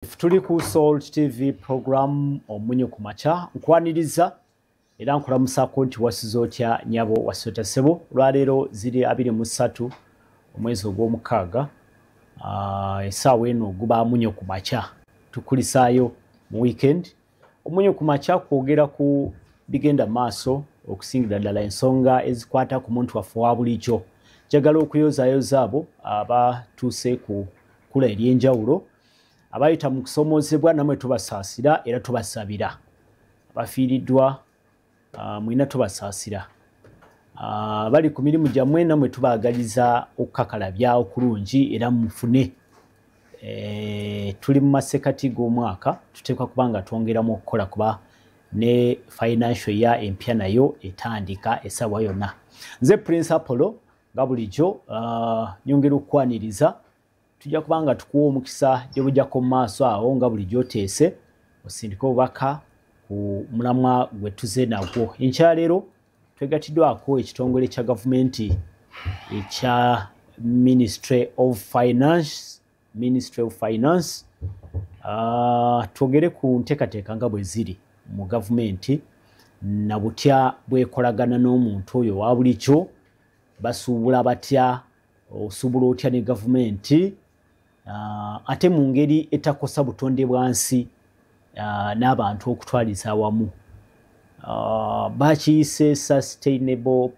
Tuli ku Salt TV program omunyo kumacha nkwaniriza era nkulamusako nti wasizotya nyabo wasota sebo lwalero ziri 23 omwezi ogw'omukaaga esaawa eno guba munyo kumacha tukulisaayo mu weekend omunyo kumacha kwogera ku bigenda maaso okusingira ddala ensonga ezikwata ku muntu waffe wa bulijjo njagala okuyozaayoza abo abatuuse ku kula ery'enjawulo abayita mu kusomozebwa namwe tubasaasira era tubasabira abafiiriddwa mwina tubasaasira bali ku mirimu gyammwe namwe tubaagaliza okukakalabya okulungi era mufune tuli mu masekati g'omwaka tuteekwa kuba nga twongeramu okukola kuba ne financial ya empya nayo etandika essaawa yonna nze Prince Apollo nga bulijjo nyongera okukwaniriza tujja kubanga tukuwa omukisa gy'obujjako mu maaso awo nga bulijjo oteese osindika obubaka ku mulamwa gwe tuze nagwo enkyaleero twegatiddwako ekitongole kya gavumenti ekya Ministry of Finance twogere ku nteekateeka nga bwe ziri mu gavumenti na butya bwekolagana n'omuntu oyo wa bulijjo basuubula batya osuubula otya ne gavumenti ate mu ngeri etakosa butonde bwansi n'abantu okutwaliza awamu bakiyise sustainable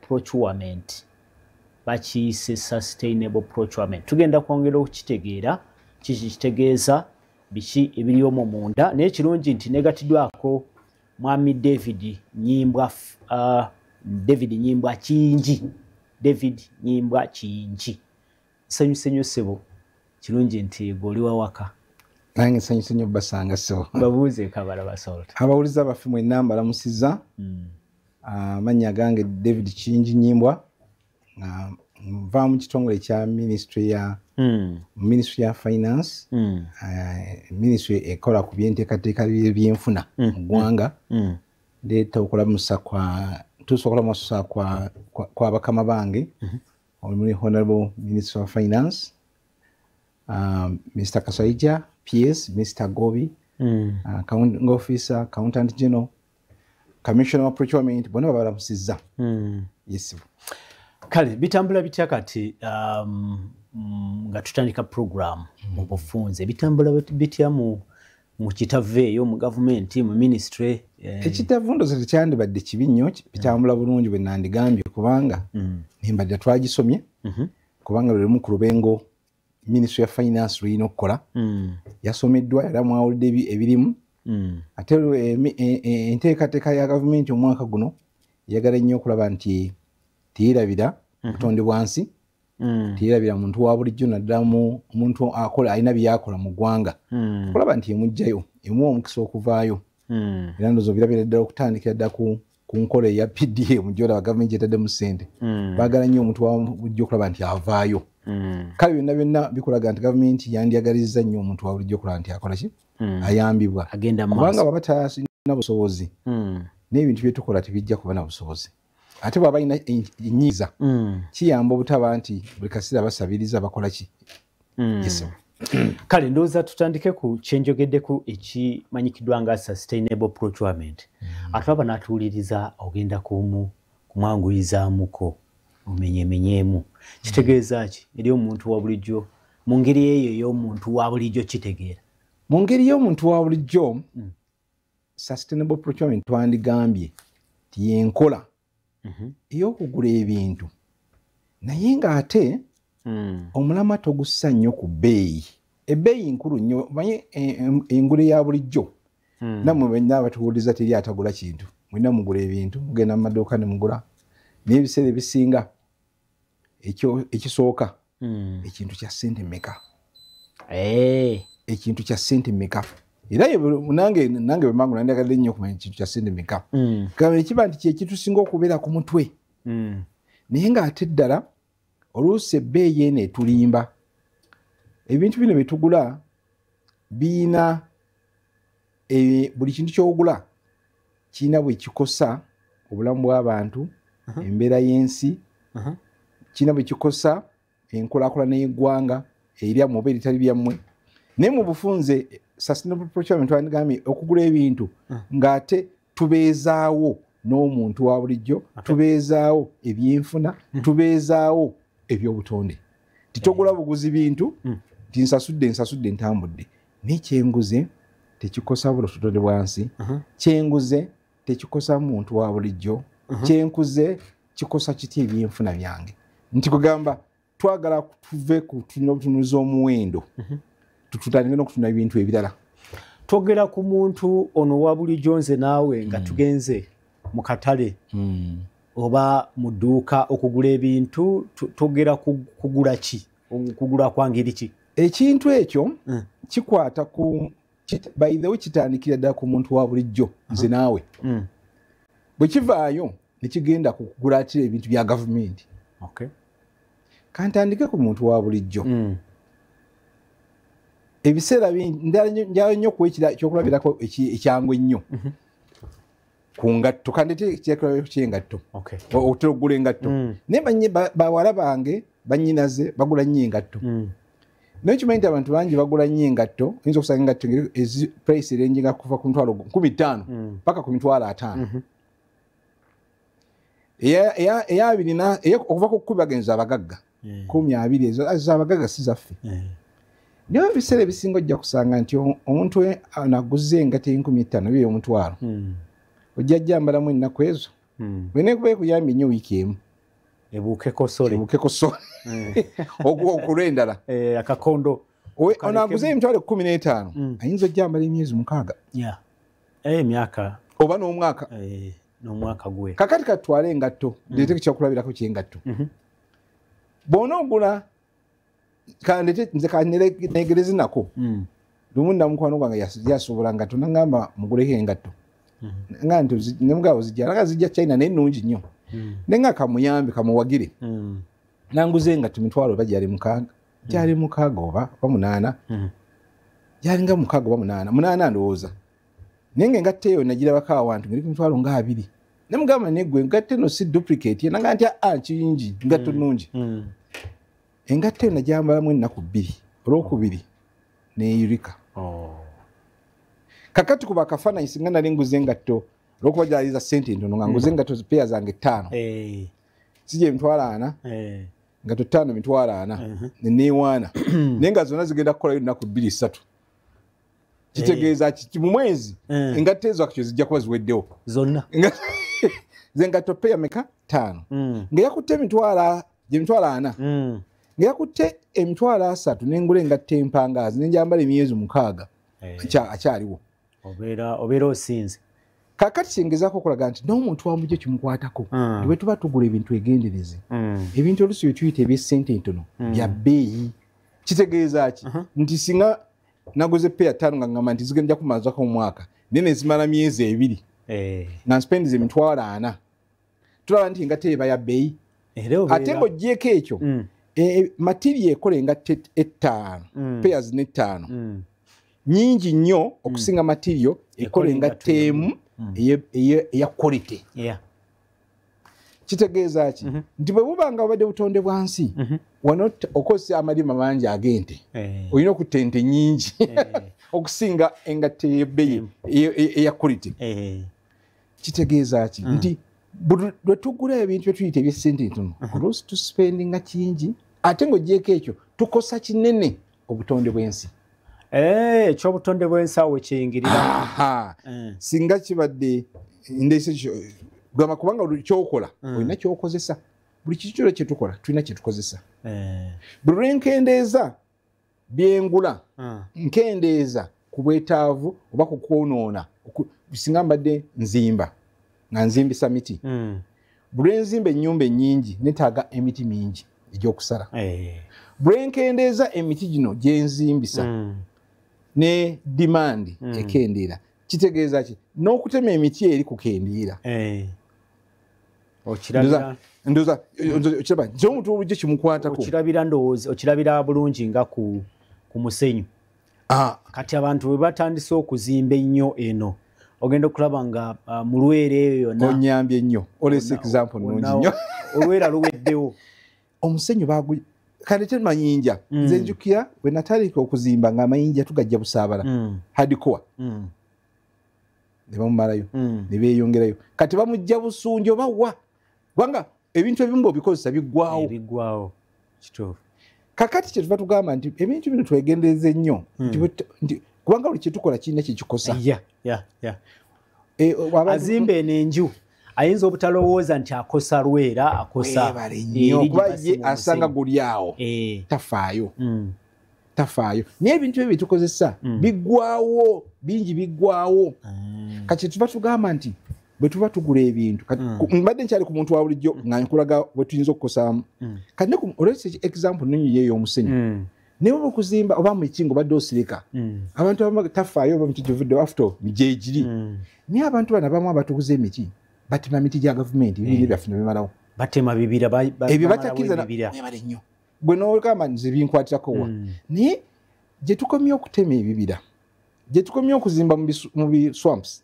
procurement tugenda kwongera okukitegeera kiki kitegeeza biki ebiri omwo munda naye kirungi nti negatiddwako mwami David Nyimbwa Kiyingi nsanyuse sebo kirungi nti goli wawaka nange nsanyuse nnyo basanga so babuuze kabala basolta abawuliza baffe mwenna mbalamusiza amannya gange David Kiyingi Nyimbwa nva mu kitongole kya Ministry ya Finance Ministry ekola ku byenteekateeka by'enfuna mu ggwanga ndeeta okulamusa kwa bakama bange omuli Honorable Minister of Finance Mr. Kasaija PS, Mr. Gobi Accounting Officer, Accountant General, Commissioner of Procurement bonna babalamusizza yes kale bitambula bitya kati nga tutandika program mu bufunze bitambula bitya mu kitaveeyo mu gavumenti mu ministry ekitavundo tekyandibadde kibi nnyo bitambula bulungi bwe nandigambye kubanga nimbadde twagisomye kubanga lwe limu ku lubengo Ministry of Finance luyina okukola yasomeddwa era mwawulidde ebirimu ate enteekateeka ya gavumenti omwaka guno yagala nnyo okulaba nti teyirabira butonde bwansi teyirabira muntu wa bulijjo naddala omuntu akola alina byakola mu ggwanga okulaba nti emugjayo emuwa omukisa okuvaayo era ndowooza birabira ddala okutandikira ddala ku nkola eya PDA mu gy'olaba gavumenti etadde mu ssente baagala nnyo omuntu wa bulijjo okulaba nti avaayo kale byonna bikulaga nti gavumenti yandyagalizza nnyo omuntu wa bulijjo okulaba nti akola ki ayambibwa kubanga baba talina busobozi n'ebintu bye tukola tebijja kuba na busobozi ate bw'aba alina ennyiza kiyamba obutaba nti buli kaseera basabiriza bakola ki kale ndowooza tutandike ku kyenjogeddeku ekimanyikiddwa nga sustainable procurement ate aba n'atuwuliriza ogenda kumwanguyizaamuko omenyemenyeemu kitegeeza ki eri omuntu wa bulijjo mu ngeri eyo ey'omuntu wa bulijjo kitegeera mu ngeri y'omuntu wa bulijjo sustainable procurement twandigambye ti yenkola ey'okugula ebintu naye ng'ate omulamwa togussa nnyo ku bbeeyi ebbeeyi nkulu nnyo manye engula eya bulijjo nammwe benna abatuwuliriza teri atagula kintu mwina mugula ebintu mugenda mu maduuka ne mugula naye ebiseera ebisinga ekisooka ekintu kya ssente mmeka ekintu kya ssente mmeka era nange bemangu nandiagadde nnyo okumanya ekintu kya ssente mmeka gamba ekiba nti kyekitusinga okubeera ku mutwe naye ng'ate ddala oluusi ebbeeyi eno etulimba ebintu bino bye tugula biyina buli kintu ky'ogula kirina bwe kikosa obulamu bw'abantu embeera y'ensi kirina bwe kikosa enkulaakulana y'eggwanga eryammwe oba eritali lyammwe ne mu bufunze sustainable procurement twandikami okugula ebintu ngate tubeezaawo n'omuntu wa bulijjo tubeezaawo ebyenfuna tubeezaawo ebyobutonde titogula buguzi bintu tinsasudde ntambudde n'ekyenguze tekikosa butonde bwansi kyenguze tekikosa muntu wa bulijjo kyenkuze kikosa kiti ebyenfuna byange nti kugamba twagala tuve ku tunuza omuwendo tutandike n'okutunda ebintu ebirala togera ku muntu ono wa bulijjo nze naawe nga tugenze mu katale oba mu dduuka okugula ebintu togera kugula ki kugula kwa ngeri ki ekintu ekyo kikwata ku by the way kitandikira ddala ku muntu wa bulijjo nze naawe bwe kivaayo ne kigenda kugula ati ebintu bya gavumenti kantandike ku muntu wa bulijjo ebiseera njala nnyo kuwa ekyokulabirako ekyangu ennyo ku ngatto kandete ekyekulabirako ky'engatto otera okugula engatto naye bawala bange bannyinaze bagula nnyo engatto naye kimanyi nti abantu bangi bagula nnyo engatto oyinza okusanga engatto price erenjinga kuva ku mitwalo 15 paka ku mitwalo 5 okuva ku 10 bagenza abagagga 12 ezo abagagga si zaffe naye ebiseera ebisinga ojja kusanga nti omuntu naguze engatto 15 bye omutwalo ojja jjambalamu ennaku ezo bwenekuba ekuyambye nnyo wiiki emu ebuukeko sole okulwendala akakondo onaguze emitwalo 15 ayinza ojjambala emyezi 6 emyaka oba n'omwaka n'omwaka gwe kakati katwale engatto ndeete kyakulabirako kyengatto bw'ona ogula kandete nze kanegereze nako lumu namukwano gwange yasobola ngatto nangamba muguleko engatto nga nti nemugabo zijja China naye nnungi nnyo nenga kamuyambe kamuwagire nanguze engatto mitwalo oba gyali 6 gyali 6 oba 8 gyali nga 6 oba 8 ndowooza naye nga engatto eyo nagirabako awantu ngeri ku mitwalo nga 2 nemugamba negwe engatto eno si duplicate nanga nti kiyingi engatto nnungi engatto eyo najambalamu ennaku 2 olwokubiri neyirika kakati kuba akafaananyi singa nali nguze engatto olwokuba gyaliza sente ntono nga nguze engatto zipeya zange 5 sije emitwalo 4 engatto 5 emitwalo 4 neneewaana naye nga zonna zigenda kukolayo ennaku 2-3 kitegeeza ki mu mwezi engatto ezo akyo zijja kuba ziweddewo zonna ze engatto peya meka 5 nga yakutte emitwalo 4 nga yakutte emitwalo 3 nengula engatto empangaazi nenjambala emyezi 6 akyaliwo obeera osinze kakati kyengezaako okulaga nti n'omuntu wamujjo kimukwatako bwe tuba tugula ebintu egendereze ebintu olusi bye tuyita ebyesente ntono bya bbeeyi kitegeeza ki nti singa naguze peya 5 nga ngamba nti zigenda kumazako mu mwaka naye nezimala myezi 2 nga nspendize emitwalo 4 tulaba nti engatto eba ya bbeeyi ate ng'ogyeko ekyo matiri ekola engatto 5 payers ne 5 nyingi nnyo okusinga material ekola engatto emu eya quality kitegeeza ki nti bwe bubanga obadde butonde bwansi wano okozesa amalima mangi agente olina okutta ente nyingi okusinga engatto ey'ebbeeyi eya quality kitegeeza ki nti bwe tugula ebintu bye tuyita ebyesente ntono oluusi tuspendinga kingi ate ng'ogyeko ekyo tukosa kinene obutonde bw'ensi ekyobutonde bw'ensi awo kyeyingirira singa kibadde ndese gamba kubanga kyokola olina kyokozesa buli kitu kyona kyetukola tulina kyetukozesa buli lwenkendeeza byengula nkendeeza ku bwetaavu oba ku kwonoona singa mbadde nzimba nga nzimbisa miti buli lwenzimba ennyumba ennyingi netaaga emiti mingi egy'okusala buli lwenkendeeza emiti gino gyenzimbisa ne demand ekendeera kitegeeza ki n'okutema emiti eri kukendeera ndowooza okiraba nti omuntu olujjo kimukwatako okirabira bulungi nga ku musenyu kati abantu bwe batandise okuzimba ennyo eno ogenda okulaba nga mu Lwera eyo yonna onyambye nnyo olesa example nungi nnyo Olwera luweddewo omusenyu kale te mayinja nze njukira bwe natandika okuzimba ng'amayinja tugajja Busaabala hardcore ne bamumalayo ne beeyongerayo kati bamujja Busunjo bawa kubanga ebintu ebimu obikozesa biggwawo kituufu kakati kyetuva tugamba nti ebintu bino twegendereze nnyo kubanga buli kyetukola kirina kyekikosa azimba enenju ayinza obutalowooza nti akosa Lwera akosa kuba ye asanga guli awo tafaayo naye ebintu ebyo byetukozesa biggwawo bingi biggwawo kati tuba tugamba nti bwe tuba tugula ebintu mbadde nkyali ku muntu wa bulijjo nga nkulaga bwe tuyinza okukosaamu kati olwesi example nenyu yeeyo omusenyu naye oba okuzimba oba mu ekingo badde osirika abantu abamu tafaayo oba mutijuvudde afto gyegiri naye abantu bano abamu abatuguza emiti batema miti gya gavumenti ebibiri byaffe ne bimalawo batema bibira ebyo bakyakkiriza nebale nnyo gwe nogamba nze binkwatirako wa naye gye tukomye okutema ebibira gye tukomye okuzimba mu biswamps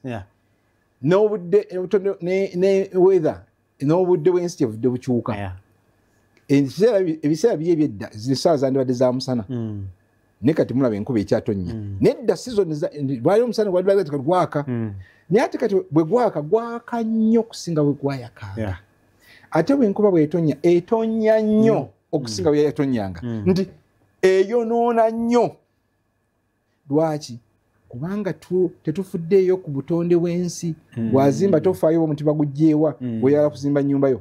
n'obudde ne weather n'obudde bw'ensi kyebudde bukyuka ebiseera biri ebyedda zisaawa zandibadde za musana naye kati mulaba enkuba ekyatonnya nedda sizoni lwali omusana gwali gwaka naye ate kati bwe gwaka nnyo okusinga bwe gwayakanga ate bw'enkuba bw'etonnya etonnya nnyo okusinga bwe yatonnyanga nti eyonoona nnyo lwaki kubanga tetufuddeeyo ku butonde bw'ensi wazimba tofaayo omuti bagugjeewa weyala kuzimba nnyumba yo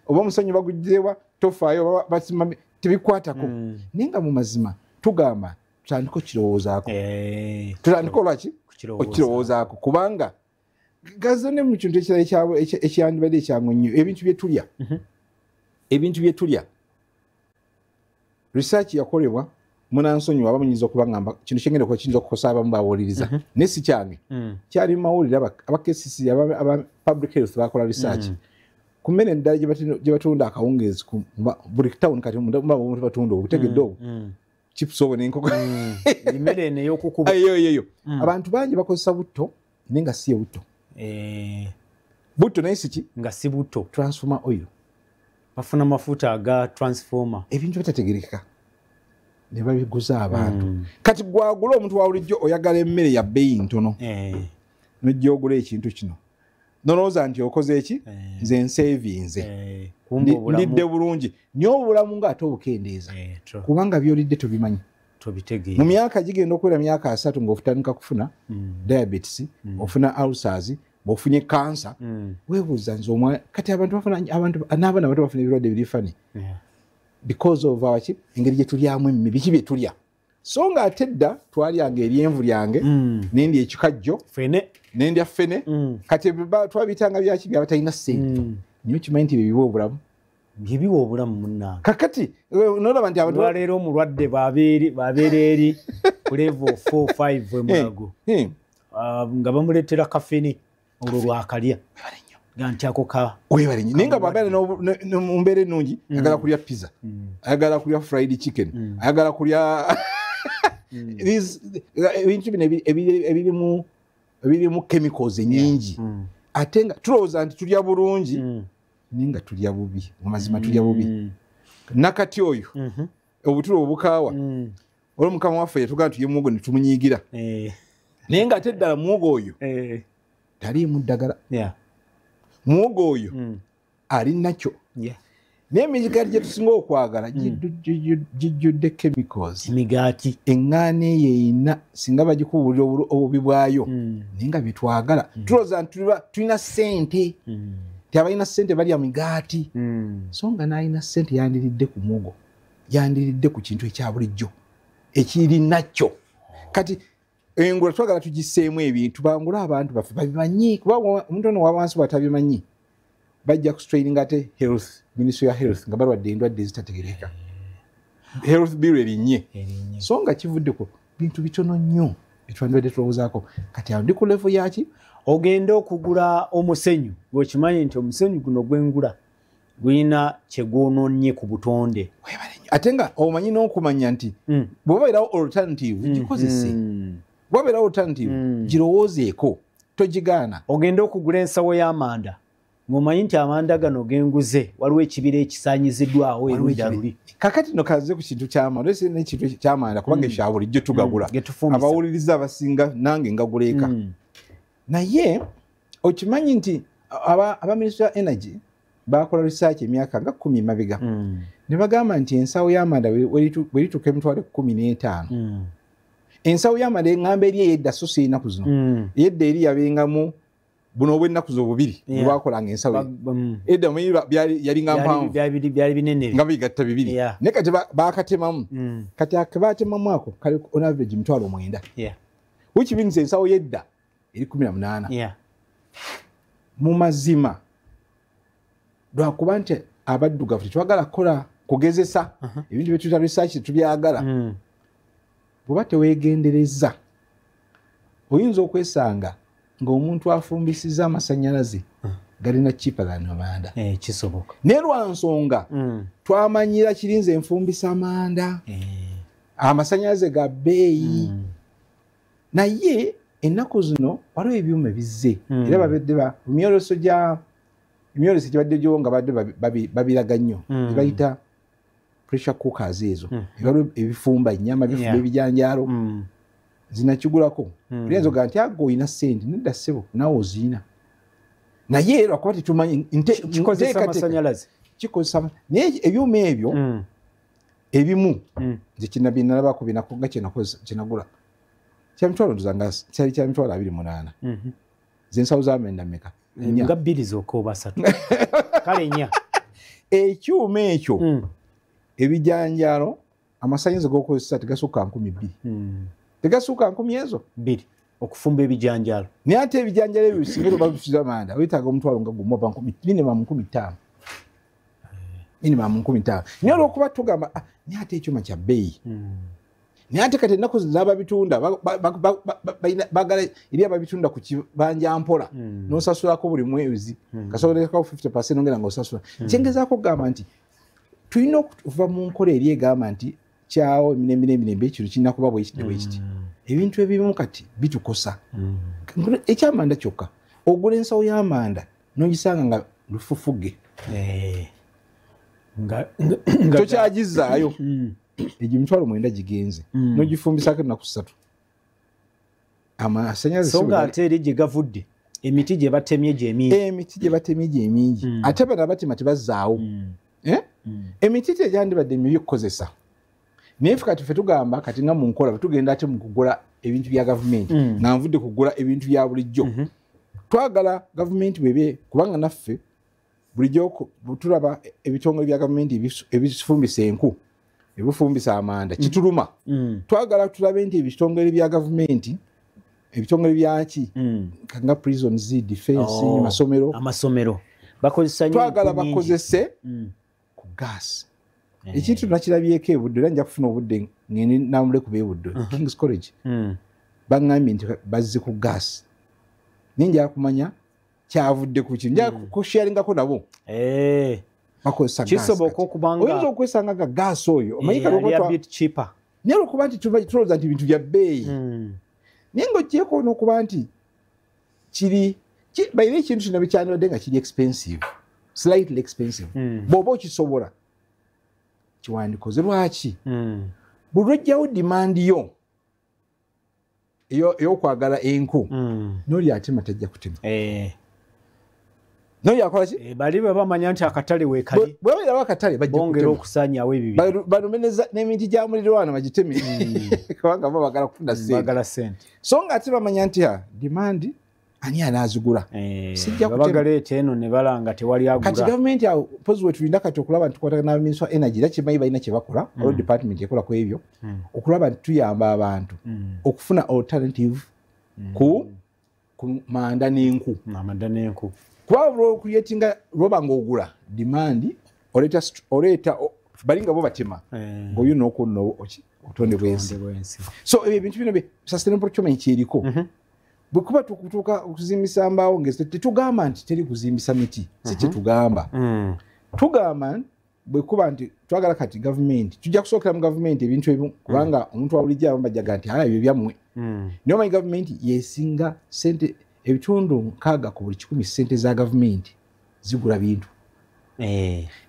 oba omusenyu bagugjeewa tofaayo tebikwatako naye nga mu mazima tugamba tutandika okirowoozaako tutandika olwaki okirowoozaako kubanga gaza ne mu kintu ekirala ekyandibadde ekyangu nnyo ebintu bye tulya research yakolebwa munansonyiwa aba muyinza okuba ngamba kintu kyengenda okuba kiyinza okukosa abamu bawuliriza naye si kyange kyali mu mawulire aba KCC aba public health bakola research ku mmere eddala gye batunda akawungeezi buli town kati omuntu batunda obutegedde obwo chips obwo n'enkoko emmere eno ey'okukuba eyo abantu bangi bakozesa butto naye nga si ye butto butto naye siki nga si butto transformer oil bafuna mafuta aga transformer ebintu bitategerekeka ne babiguza abantu kati gwagula omuntu wa bulijjo oyagala emmere ya bbeeyi ntono nojja ogula ekintu kino nolowooza nti okoze eki nze nseevinze ndidde bulungi naye obulamu ng'ate obukendeeza kubanga byolidde tobimanyi mu myaka gigenda okuwera myaka 3 ng'ofutandika kufuna diabetes ofuna ulcers bw'ofunye kansa weebuuza nze omwana kati n'abaana bato bafuna ebirwadde birifani because of our engeri gye tulyamu emmere biki bye tulya so nga ate dda twalyanga eryenvu lyange n'endya ekikajjo n'endya ffene kati twabiyitanga byaki byabatalina ssente niyo kimanyi nti byebiwa obulamu byebiwa obulamu munnange kakati nolaba nti olwaleero omulwadde baabeera eri ku level 4-5 emulago nga bamuleetera kafene olwo lwakalya ganti ako ka webale naye nga bw'abeera mu mbeera ennungi ayagala kulya pizza ayagala kulya fried chicken ayagala kulya ebintu bino ebirimu chemicals ennyingi ate nga tulowooza nti tulya bulungi naye nga tulya bubi mu mazima tulya bubi nakati oyo obutulo obukaawa olwo mukama waffe yatugamba tulye muwogo ne tumunyiigira naye nga ate ddala muwogo oyo taliimu ddagala muwogo oyo ali nakyo naye emigaati gye tusinga okwagala gijjudde chemicals emigaati eŋŋaano eyo eyina singa bagikubuulira obubi bwayo naye nga byetwagala tulowooza nti tulina ssente ti abalina ssente balya migaati so nga n'alina ssente yandiridde ku muwogo yandiridde ku kintu ekya bulijjo ekiri nakyo kati engula twagala tugiseemu ebintu bangula abantu baffe babimanyi kuba omuntu ono wawansi bwatabimanyi bajja kustraininga ate health ministry ya health nga balwadde endwadde ezitategereka health bill erinnye so nga kivuddeku bintu bitono nnyo byetwandibadde tulowoozaako kati awo ndi ku level yaki ogenda okugula omusenyu ng'okimanyi nti omusenyu guno gwengula gulina kyegwonoonnye ku butonde ate nga omanyi n'okumanya nti bw'obairawo alternative gikozese bw'obairawo alternative girowoozeeko togigaana ogenda okugula ensawo y'amanda ng'omanyi nti amanda gano genguze waliwo ekibira ekisaanyiziddwawo erudda luli kakati no kaze ku kintu ky'amanda ese n'ekintu ky'amanda kubanga ekya bulijjo tugagula abawuliriza abasinga nange ngagula eka naye okimanyi nti aba Ministry of Energy bakola research emyaka nga 10 mabega ne bagamba nti ensawo y'amanda welituka emitwalo 15 ensawo y'amanda engamba eri eyedda so sirinaku zino yedda eri yabengamu buno obw'ennaku zo bubiri bwakolanga ensawo edda yalinga mpanvu byali binene nga bigatta bibiri ne kati bakatemamu kati akabatemamu ako kali on average mitwalo 9 which means ensawo yedda eri 18 mu mazima lwakuba nti abaddugavu tetwagala kukola kugezesa ebintu byetuta research tubyagala bw'oba teweegendereza oyinza okwesanga ng'omuntu afumbisiza amasannyalaze galina cheaper than amanda kisoboka naye lwa nsonga twamanyira kirinze enfumbisa amanda amasannyalaze ga bbeeyi naye ennaku zino waliwo ebyuma bizze era babadde emyoloso gibadde gyo nga badde babiraga nnyo ebayita pressure cookers ezo ebifumba ennyama bifumba ebijanjaalo zinakigulako era zoga nti ago oyina ssente nedda ssebo naawe oziina naye lwakuba tetumanyi kikozesa naye ebyuma ebyo ebimu nze kinabinalabako binako nga kinagula kyamitwalo nduzanga kyali kyamitwalo 28 zensawo zamenda meka nga 2 zokka oba 3 kale nya ekyuma ekyo ebijanjaalo amasannyalaze g'okozesa tegasukka 2,000 tegasuka 10 ezo 2 okufumba ebijanjaalo naye ate ebijanjaalo ebyo bisinga oba bifiza amanda wetaaga omutwalo nga gumu oba 15 naye olwokuba tugamba naye ate ekyuma kya bbeeyi naye ate kati ennaku z'ababitunda bagala eri ababitunda ku kibanja mpola n'osasulako buli mwezi kasobolekako 50% ongera ng'osasula kyengezaako okugamba nti tulina okuva mu nkola eri egamba nti kyawo emirembe ekiro kirina kuba bwekiti ebintu ebimu kati bitukosa ekyamanda kyokka ogula ensawo y'amanda n'ogisanga nga lufufuge tokyagizaayo egyo emitwalo 9 gigenze n'ogifumbisako ennaku 3 amasannyalaze ate eri gye gavudde emiti gye batemye gyemingi ate bano abatema tebazzaawo emiti tegyandibadde mibi okukozesa naye ffe kati ffe tugamba kati nga mu nkola tugenda ate mu kugula ebintu bya gavumenti nga nvudde kugula ebintu bya bulijjo twagala gavumenti bwebe kubanga naffe bulijjo tulaba ebitongole bya gavumenti ebifumbisa enku ebifumbisa amanda kituluma twagala tulabe nti ebitongole bya gavumenti ebitongole byaki nga prisons defense amasomero bakozesa nnyo twagala bakozese ku gas ekintu nakirabyeko ebudde era nja kufuna obudde ngende namule ku beebudde King's College bangambye nti bazze ku gas ninja kumanya kyavudde ku kintu nja kusharingako nabo bakozesa gas kisoboka okubanga oyinza okwesanga ga gas oyo omanyika lwokwa bit cheaper naye lwokuba nti tulowooza nti bintu bya bbeeyi naye ng'ogyeko n'okuba nti bayina ekintu kino bikyandibadde nga kiri expensive slightly expensive bw'oba okisobola kiwandikoze lwaki buli lwojjawo dimandi yo ey'okwagala enku n'oli atema tajja kutema n'oli akola ki bali bwe bamanya nti akatale weekali bwebabirawo akatale bongera okusaanyaawo ebibyo balumeneza n'emiti gya mulirwana bagiteme kubanga bo bagala kufuna sente so nga ate bamanya nti dimandi ani anaazigula babagaleeta eno ne balanga tewali agula kati gavumenti awo pozi wetulinda kati okulaba nti tukwatagana na Ministry of Energy era kimanyi balina kye bakola olwo department ekola ku ebyo okulaba nti tuyamba abantu okufuna alternative ku manda n'enku kuba lwokuyetinga lwoba ng'ogula dimandi oleeta balinga bo batema ng'oyo n'okunno obutonde bw'ensi so ebintu bino sustainable procurement kyeriko bwekuba tukutuuka okuzimbisa mbaawo ngezi tetugamba nti teri kuzimbisa miti si kyetugamba tugamba bwekuba nti twagala kati gavumenti tujja kusookera mu gavumenti ebintu ebimu kubanga omuntu wabulijjo abamu bajjaga nti ebyo byammwe naye omanyi gavumenti yesinga sente ebitundu 6 ku buli 100 sente za gavumenti zigula bintu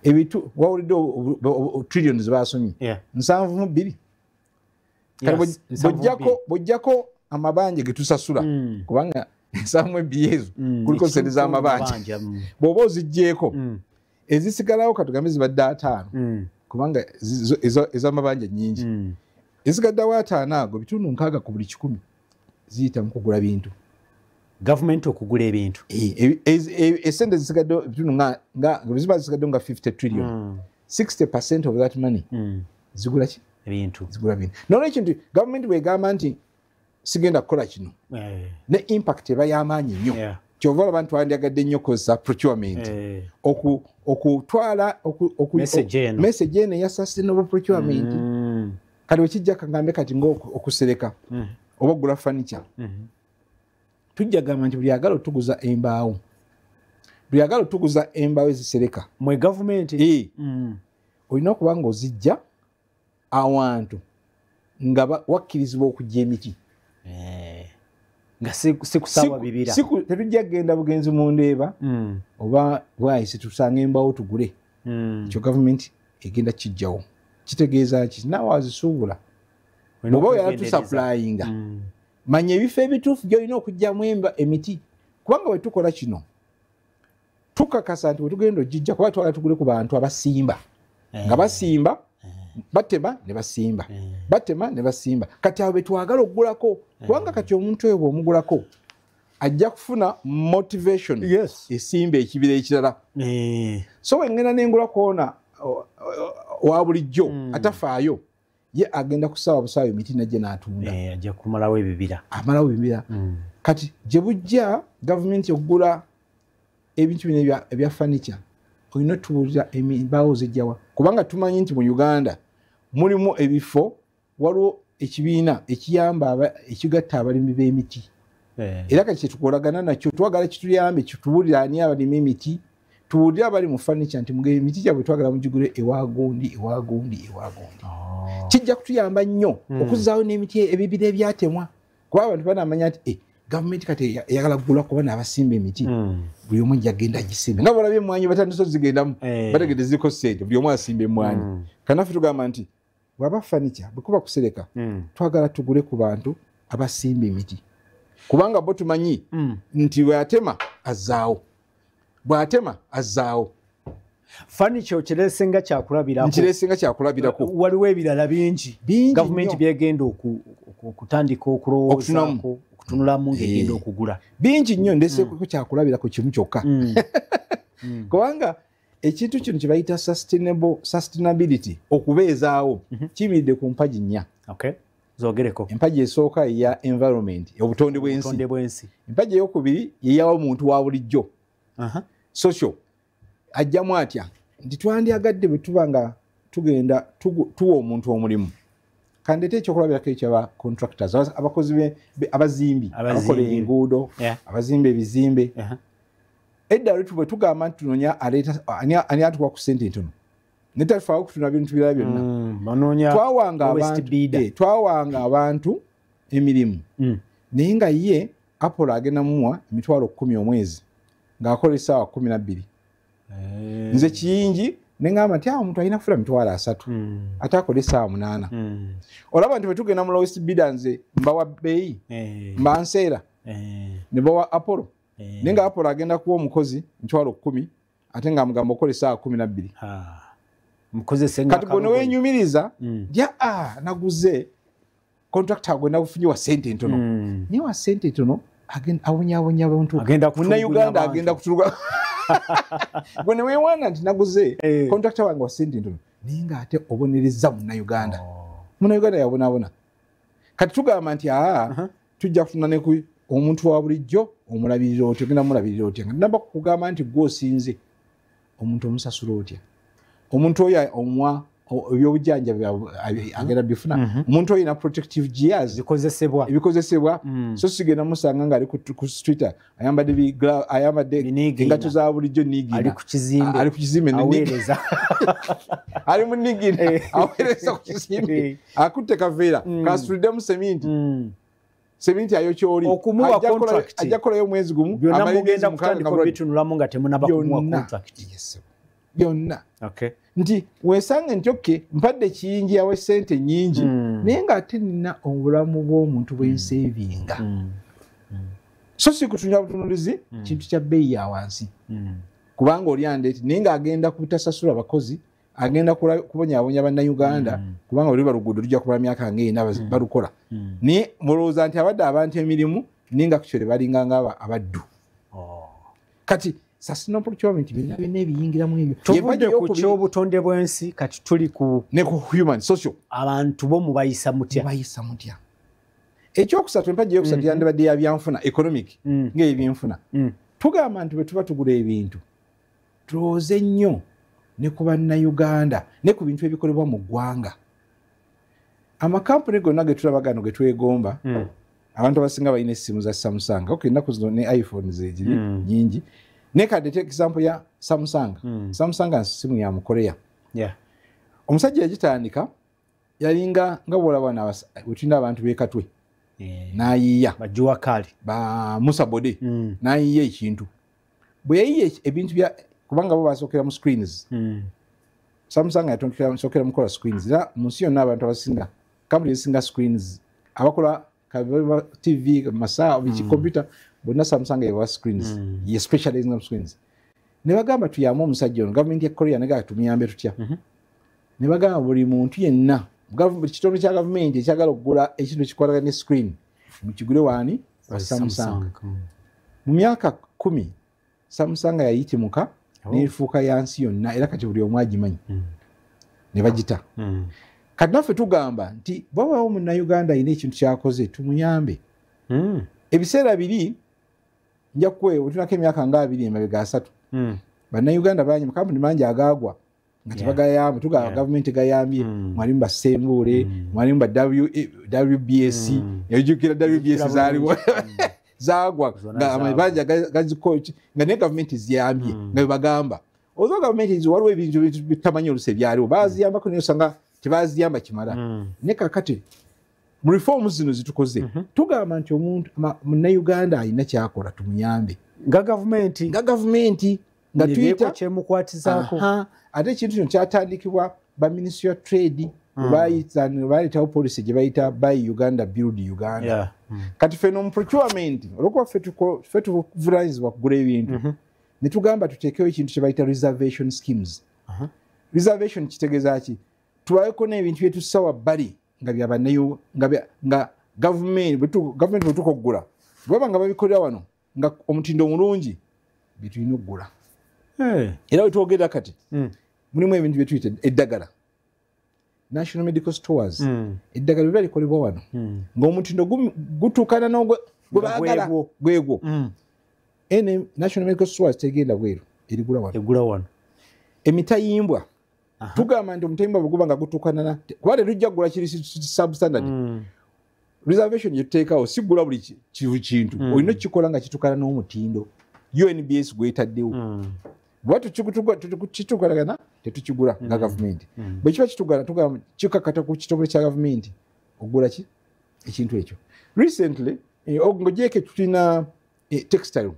ebitu wawulidde trillions basomye 7.2 bojjako amabanja getusasula kubanga 7.2 ezo kuliko sente z'amabanja bw'oba oziggyeko ezisigalawo katugambe zibadde 5 kubanga ez'amabanja nnyingi ezigaddewo 5 ago bitundu 6 ku buli 100 ziyita mu kugula bintu government okugula ebintu esente zisigaddewo bitundu nga ziba zisigaddewo nga 50 trillion 60% of that money zigula ki ebintu zigula bintu nolwekyo nti government bwegamba nti sigenda kukola kino ne impact eba y'amaanyi nnyo kyova olaba nti wandyagadde nnyo kozesa procurement okutwala message eno eya sustainable procurement kati wekijja kagambe kati ng'okusereka oba okugula furniture tujja gamba nti buli agala otuguza embaawo buli agala otuguza embaawo ezisereka mwe government olina okuba nga ozijja awantu nga wakkirizibwa okujja emiti nga sikusaawa bibira tetujja kgenda bugenzi mu ndeeba oba bwayise tusanga embaawo tugule ekyo gavumenti egenda kijjawo kitegeeza ki naawe wazisuubula oba oyala tusapulayinga manya ebifo ebituufu gyolina okugjamu emiti kubanga bwe tukola kino tukakasa nti wetugenda ogijja kuba twala tugule ku bantu abasimba nga basimba batema ne basimba batema ne basimba kati abo betwagala okugulako kubanga kati omuntu oyo bw'omugulako ajja kufuna motivation esimba ekibira ekirala so wengenda nengula kwona wa bulijjo atafaayo ye agenda kusaba busaawa emiti najje n'atunda ajja kumalawo ebibira amalawo ebibira kati gye bujja gavumenti okugula ebintu bino ebya furniture olina tubuulira embaawo zijjawa kubanga tumanyi nti mu Uganda mulimu ebifo waliwo ekibiina ekiyamba ekigatta abalimi b'emiti era kati kyetukolagana nakyo twagala kituyambe kitubuulira ani abalimi emiti tubuulire abali mu furniture nti muge emiti gyabwe twagala mugigule ewagundi kijja kutuyamba nnyo okuzzaawo n'emiti ebibira ebyatemwa kuba abantu banamanya nti gavumenti kati eyagala kugula kuba n'abasimba emiti buli omu jagenda agisimbe nga balabye emmwanyi batandise ozigendamu bategedde ziriko ssente buli omu asimba emmwanyi kanaffe tugamba nti bwaba furniture bwekuba kusereka twagala tugule ku bantu abasimba emiti kubanga bo tumanyi nti bwatema azzaawo bwatema azzaawo furniture kiresenga kyakulabirako waliwo ebirala bingi gavumenti byegenda okutandika okulowoozaako okutunulamu ng'egenda okugula bingi nnyo ndeseeko kyakulabirako kimu kyokka kubanga ekintu kino kye bayita sustainability okubeezaawo kibiridde ku mpagi nnya zogereko empagi esooka eya environment obutonde bw'ensi empagi eyokubiri yeyawa omuntu wa bulijjo social ajjamu atya nti twandyagadde bwe tuba nga tugenda tuwa omuntu omulimu kandete ekyokulabirako ekyaba contractors abakozi abazimbi abakola enguudo abazimba ebizimbe edda bwe tugamba nti tunoonya ani atuwa ku ssente ntono netafaawo okutuna bintu birala byonna twawanga abantu emirimu naye nga ye Apollo agenda mumuwa emitwalo 10 omwezi ng'akola essaawa 12 nze kiyingi nengamba nti omuntu alina kufuna mitwalo 3 ate akola essaawa 8 olaba nti bwe tugenda mu lowest bidder nze mbawa bbeeyi mba nseera ne bawa Apollo naye nga Apollo agenda kuwa omukozi mitwalo 10 ate ng'amugamba okola essaawa 12 kati bwe newenyumiriza naguze contractor agenda kufunyiwa ssente ntono naye wa ssente ntono abonyabonya abantu munnayuganda agenda kutuluka bwe neweewaana nti naguze contractor wange wa ssente ntono naye ng'ate obonereza munnayuganda yabonaabona kati tugamba nti tujja kufuna ne omuntu wa bulijjo omulabirira otya ogenda mulabirira otya nga namba kugamba nti gwosinze omuntu omusasula otya omuntu oyo omwa ebyobujjanjabi agenda bifuna omuntu oyo na protective gears ebikozesebwa so sigenda musanga nga ali ku street ayambadde engato za bulijjo nigina ali ku kizimbe ali mu nigina aweereza ku kizimbe akutte kaveera kasituliddemu seminti Seminti ayo kyoli okumuwa contract ajja kolayo mwezi gumu byonna mugenda kutandika bitunulamu nga temunaba kumuwa contract. Yes byonna. Okay. Nti wesange nti mpadde kiyingi yawe sente nyingi naye nga ate nina obulamu bw'omuntu bwensevinga. So si kutunya butunulizi kintu kya bbeeyi ya wansi. Kubanga oli andeti naye nga agenda kutasasula abakozi agenda kubonyabonya bannayuganda kubanga oli baluguudo tujja kubala myaka ng'ena balukola naye mulowooza nti abadde abantu emirimu naye nga kukyole balinga nga abaddu. Kati sasino procurement byonna ebiyingiramu ebyo tuvudde ku ky'obutonde bw'ensi kati tuli ku ne ku human social abantu bo mubayisa mutya ekyokusatu empagi yokusatu yandibadde ya byanfuna economic ng'ebyenfuna tugamba nti bwe tuba tugula ebintu tulowooze nnyo ne ku bannayuganda ne ku bintu ebikolebwa mu ggwanga. Amakampuni gonna ge tulaba gano ge twegomba abantu abasinga balina essimu za Samsung ennaku zino ne iPhone zegiri nyingi. Nekadde take example ya Samsung. Samsung simu ya Mukorea. Omusajja yagitandika yalinga nga bwolabana wetulinda abantu beekatwe n'ayiiya bajuwa kali ba Musa Bode n'ayiiya ekintu bwe yayiiya ebintu bya kubanga bo basookera mu screens. Samsung yasookera mukola screens era mu nsi yonna abantu abasinga kampuni ezisinga screens abakola TV masaa computer bonna Samsung ewa screens ye specializing on screens. Ne bagamba tuyamu omusajja ono government ya Korea ne gatumuyambe tutya. Ne bagamba buli muntu yenna kitundu kya government ekyagala okugula ekintu kikwatagana ne screen mukigule waani wa Samsung. Mu myaka 10 Samsung yayitimuka nefuuka yansi yonna era kati buli omu agimanyi ne bagita. Kati naffe tugamba nti bw'abaawo munnayuganda alina ekintu kyakoze tumuyambe. Ebiseera biri nja kwewe tunako emyaka nga 2 emabega 3 bannayuganda bangi makampuni mangi agaagwa nga tebagayamba tugaba gavumenti gayambye mwalimu basembuule mwalimu ba WBS yajukira WBS zaaliwo zaagwa nga amabanja gazikoki nga ne gavumenti ziyambye nga bagamba ozo gavumenti waliwo ebintu bitamanyi oluse byaliwo baziyambako naye osanga tebaziyamba kimala ne kakati mu reforms zino zitukoze tugamba nti omuntu munnayuganda alina kyakola tumuyambe nga gavumenti nga tuyita kyemukwatizaako. Ate ekintu kino kyatandikibwa ba Ministry of Trade baayitawo policy gye bayita Buy Uganda Build Uganda. Kati ffe mu procurement olwokuba ffe tuvunanyizibwa kugula ebintu ne tugamba tuteekewo ekintu kye bayita reservation schemes. Reservation kitegeeza ki? Tubaeko n'ebintu bye tusawa bbali nga byabanayo nga government bwe tukogula bwaba nga babikolera wano nga omutindo omulungi bitulina okugula. Era bwe twogera kati mulimu ebintu bye tuyita eddagala National Medical Stores eddagala bwe likolebwa wano ng'omutindo gutuukana n'ogwe baagala gwegwo. Ene National Medical Stores tegenda bweru erigula wano. Emitayimbwa tugamba nti omutayimbwa bwe guba nga gutuukana kuba tetujja kugula kiri substandard. Reservation gye tuteekawo si gula buli kintu olina okukikola nga kituukana n'omutindo UNBS gwetaddewo. Bwe tukituukalagana tetukigula nga gavumenti. Bwe kiba kitugala tugamba kikakata ku kitongole kya gavumenti ogula ki ekintu ekyo. Recently ng'ogyeko tulina textile.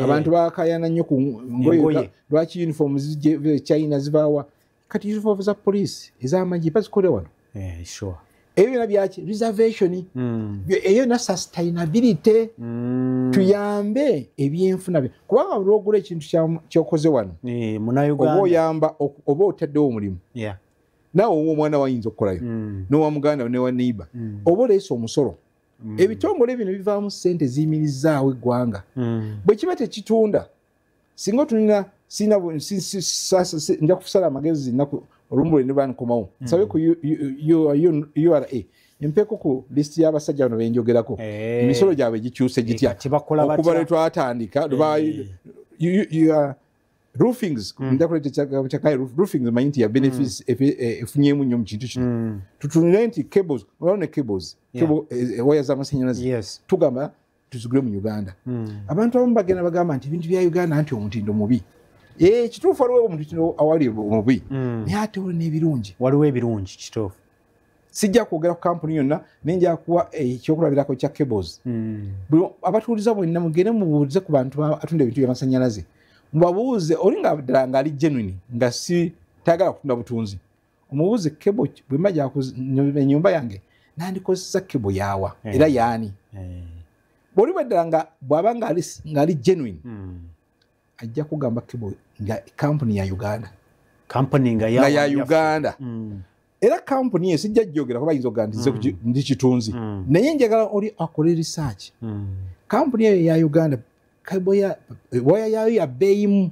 Abantu bakayana nnyo ku ngoye lwaki uniform China zibaawa kati uniform za police ez'amagye bazikola wano. Ebyo byonna byaki reservation eyo na sustainability tuyambe ebyenfuna bye kubanga olwogula ekintu kyokoze wano oba oyamba oba otaddewo omulimu naawe owa omwana wayinza okukolayo n'owa muganda ne wa neighbor oba oleesa omusolo. Ebitongole bino bivaamu ssente ziyimirizaawo eggwanga. Bwe kiba tekitunda singa otulina nja kusala amagezi nnaku olumu ne bankomawo nsabe ku URA empeeko ku listi y'abasajja bano benjogerako emisolo gyabwe gikyuse gitya okuba lwe twatandika roofings roofings manyi nti ya benefits efunyemu nnyo mu kintu kino tutunire nti cables olaba ne cables waya z'amasannyalaze tugamba tuzigule mu Uganda. Abantu abamu bagenda bagamba nti ebintu bya Uganda nti omutindo mubi. Kituufu waliwo omutindo awali omubi naye ate waliwo n'ebirungi. Waliwo ebirungi kituufu. sijja kwogera ku kampuni yonna nenja kuwa ekyokulabirako kya cables abatuuliza bwenna mugende mubuulize ku bantu atunda ebintu by'amasannyalaze mubabuuze olinga ddala ng'ali genuine nga si tayagala kutunda butunzi omubuuze cable bwe mbaja ennyumba yange nandikozesa cable yaawa era yaani bw'oli ddala nga bw'aba ng'ali genuine ajja kugamba cable nga kampuni ya Uganda nga ya Uganda era kampuni ye sijja jjogera kuba yinza okugandiza ndi kitunzi naye njagala oli akole research kampuni ye ya Uganda cable ya waya yayo ya beyimu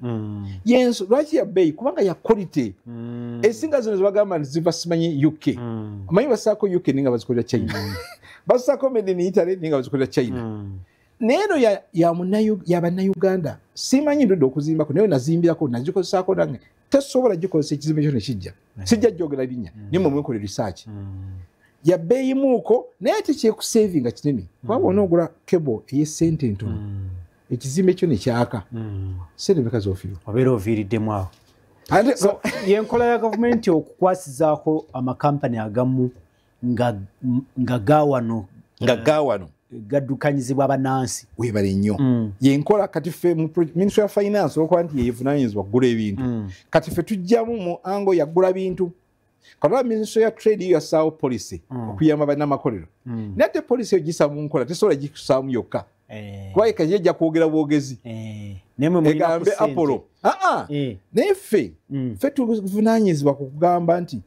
yenso lwaki ya beyi kubanga ya quality esinga zino zibagamba nti ziva simanyi UK amanyi basaako UK ninga bazikolera China basaako made in Italy ninga bazikolera China neeno ya bannayuganda simanyi ndudde okuzimbako naye nazimbirako nazikozesaako nange tesobola gikozesa ekizimbe kyo nekijja sijja jjogera linnya naye mwekole research ya beyimuuko naye tekyekusavinga kinene kubanga onoogula cable ey'essente entono ekizimbe kyo nekyaka sente beka zofirwa obeera oviiriddemu awo yenkola ya gavumenti okukwasizaako amakampani agamu nga gaawano gaddukanyizibwa bannansi webale nnyo yenkola kati ffe mu ministry of finance olwokuba nti yevunaanyizibwa kugula ebintu kati ffe tujjamu mu ango yaggula bintu katola ministry ya trade yassaawo policy okuyamba bannamakolero naye ate policy ogisa mu nkola tesobola gikusaamu yokka kuba ekaye ejja kwogera bwogezi egambe apollo naye ffe tuvunaanyizibwa ku kugamba nti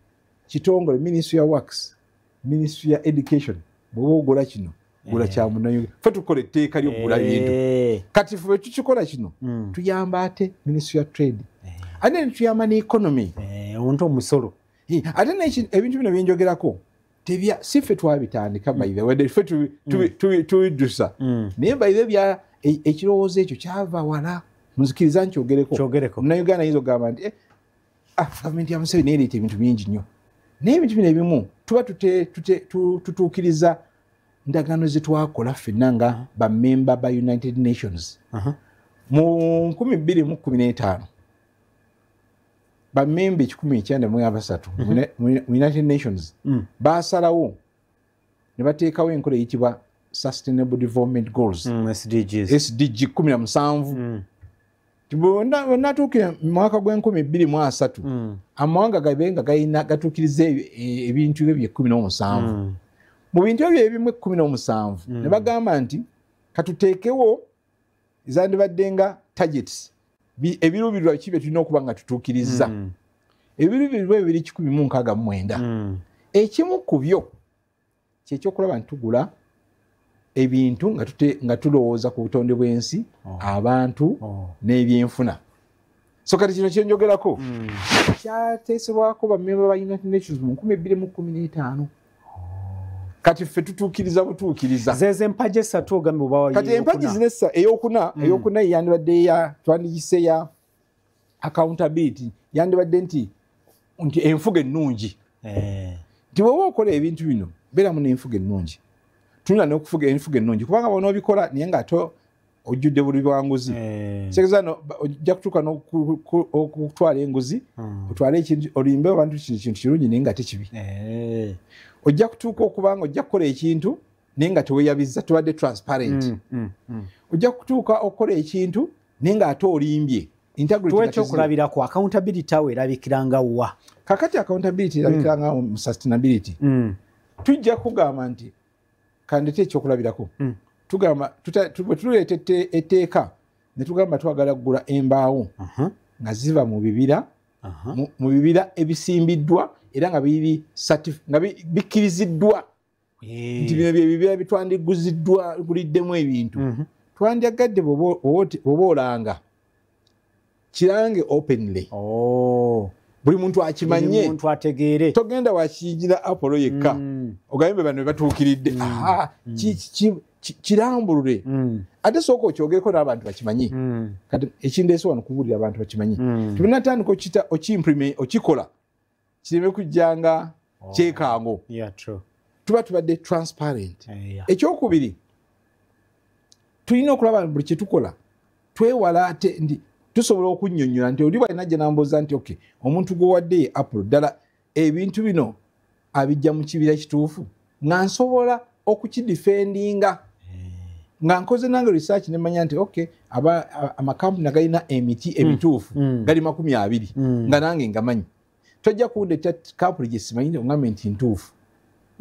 kitongole ministry ya works ministry ya education bw'oba ogola kino gula kya munnayuganda ffe tukola etteeka ly'okugula bintu kati ffe tukikola kino tuyamba ate ministry ya trade ate netuyamba ne economy omuntu omusolo ate ebintu bino byenjogerako si ffe twabitandika bayibe wadde ffe tubiddusa naye bayibe bya ekirowoozo ekyo kyava wala nzikiriza nkyogereko munnayuganda ayinza okugamba nti gavumenti ya Museveni neereeta ebintu bingi nnyo naye ebintu bino ebimu tuba tutuukiriza ndagaano zetwakola ffenna nga bammemba ba United Nations mu 2015 bammemba 1993 mu United Nations baasalawo ne bateekawo enkola eyitibwa Sustainable Development Goals SDG 17 natuukira mu mwaka gw'2023 amawanga gabenga gatuukiriza ebintu ebyo 17 mu bintu ebyo ebimu 17 ne bagamba nti katuteekewo ezandibadde nga targets ebiruubirirwa kibye tulina okuba nga tutuukiriza ebiruubirirwa ebiri 169 ekimu ku byo kyekyokulaba nti tugula ebintu nga tulowooza ku butonde bw'ensi abantu n'ebyenfuna so kati kino kyenjogerako kyateesebwako bammemba ba United Nations mu 2015 kati ffe tutuukiriza butuukiriza zeze empaji esatu ogambe oba kati empaji zinessa eyokuna yandibadde twandiyise ya accountability yandibadde nti enfuga ennungi nti bw'oba okola ebintu bino beeramu n'enfuga ennungi tulina n'okufuga enfuga ennungi kubanga bona obikola naye ng'ate ojjudde buli bwanguzi kitegeeza ojja kutuuka n'okutwala enguzi otwale ekintu olimbe abantu kintu kirungi naye nga tekibi ojja kutuuka okubanga ojja kukola ekintu naye nga teweeyabiza tubadde transparent ojja kutuuka okukola ekintu naye ng'ate olimbye ekyokulabirako accountability awo erabikiranga wa kakati accountability erabikiranga mu sustainability tujja kugamba nti kandete ekyokulabirako tugamba bwe tuleeta etteeka ne tugamba twagala kugula embaawo nga ziva mu bibira ebisimbiddwa era nga bikkiriziddwa nti bino byebibira bitwandiguziddwa guliddemu ebintu twandyagadde bw'oba olanga kirange openly buli muntu akimanye togenda wakiyigira Apollo yekka ogambe bano bebatuukiridde kirambulule ate sooka okyogereko n'abantu bakimanyi kati ekindeese wano kubuulira abantu bakimanyi tibinatandika okikola kireme kujjanga kyekango tuba tubadde transparent ekyokubiri tulina okulaba buli kyetukola twewala ate ndi tusobola okunnyonnyola nti oli bwalina gye nambuuza nti omuntu gwe wadde Apollo ddala ebintu bino abijja mu kibira kituufu nga nsobola okukidefendinga nga nkoze nange research ne manya nti okay amakampuni agalina emiti emituufu gali 20 nga nange ngamanyi tojja kundeta kampuni gye simanyi ongambe nti ntuufu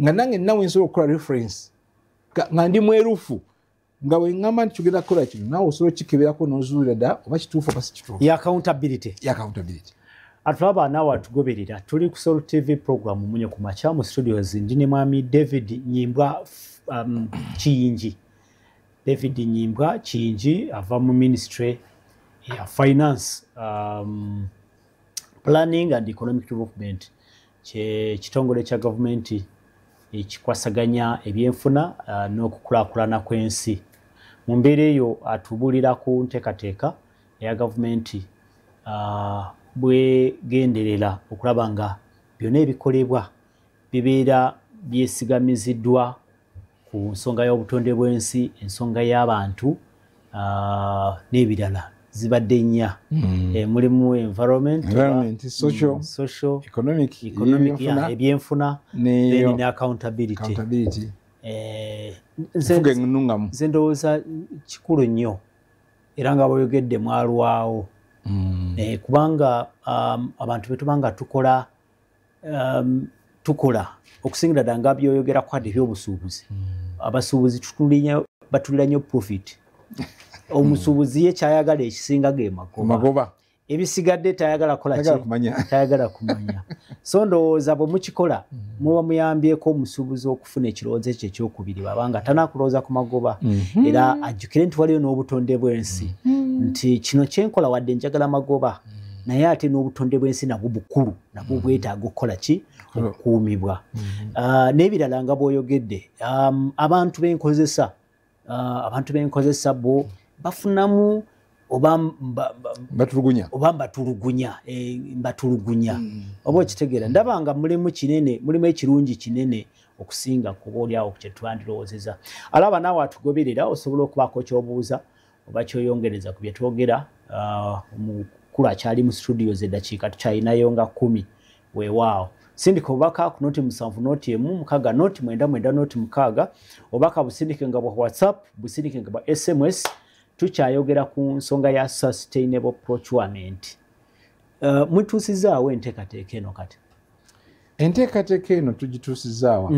nga nange nawe nsobola okukola reference nga ndi mwerufu nga wengamba nti tugenda kukola kino nawe osobola okukikeberako n'ozuulira dda oba kituufu oba si kituufu ya accountability atulaba naawe atugoberera tuli ku Soul TV program munye ku makya mu studios ndi ne mwami David Nyimbwa Kiyingi ava mu ministry ya finance planning and economic development kitongole kya government ekikwasaganya ebyenfuna n'okukulaakulana kw'ensi mu mbeera eyo atubulira ku nteekateeka eya gavumenti bwegenderera okulaba nga byonna ebikolebwa bibeera byesigamiziddwa ku nsonga y'obutonde bw'ensi ensonga y'abantu n'ebirala zibadde nnya mulimu environment social economic ebyenfuna ne accountability nze ndowooza kikulu nnyo era nga bweyogedde mwalwawo kubanga abantu betubanga tukola okusingira ddala nga byoyogera kwade ebyobusuubuzi abasuubuzi batulira nnyo profit omusuubuzi ye kyayagala ekisinga ge magoba ebisigadde tayagala kumanya so ndowooza bwe mukikola muba muyambyeko omusuubuzi okufuna ekirowoozo ekyo ekyokubiri babanga tanakulowooza ku magoba era ajjukire nti waliyo n'obutonde bw'ensi nti kino kyenkola wadde njagala magoba naye ate n'obutonde bw'ensi nabwo bukulu nabwo bwetaaga okukola ki okukuumibwa n'ebirala nga bw'oyogedde abantu b'enkozesa bo bafunamu oba mbatulugunya oba okitegeera ndaba nga mulimu ekirungi kinene okusinga kuba oliawo kye twandirowoozeza alaba naawe atugoberera osobola okubaako kyobuuza oba kyoyongereza ku bye twogera omukulu akyali mu studios eddakiika tukyalinayo nga 10 weewaawo sindika obubaka ku noti 7 noti 1 6 noti 9 noti 6 obubaka busindike nga bwa WhatsApp busindike nga bwa SMS tukyayogera ku nsonga ya sustainable procurement mutuusizaawo enteekateeka eno kati enteekateeka eno tugituusizaawa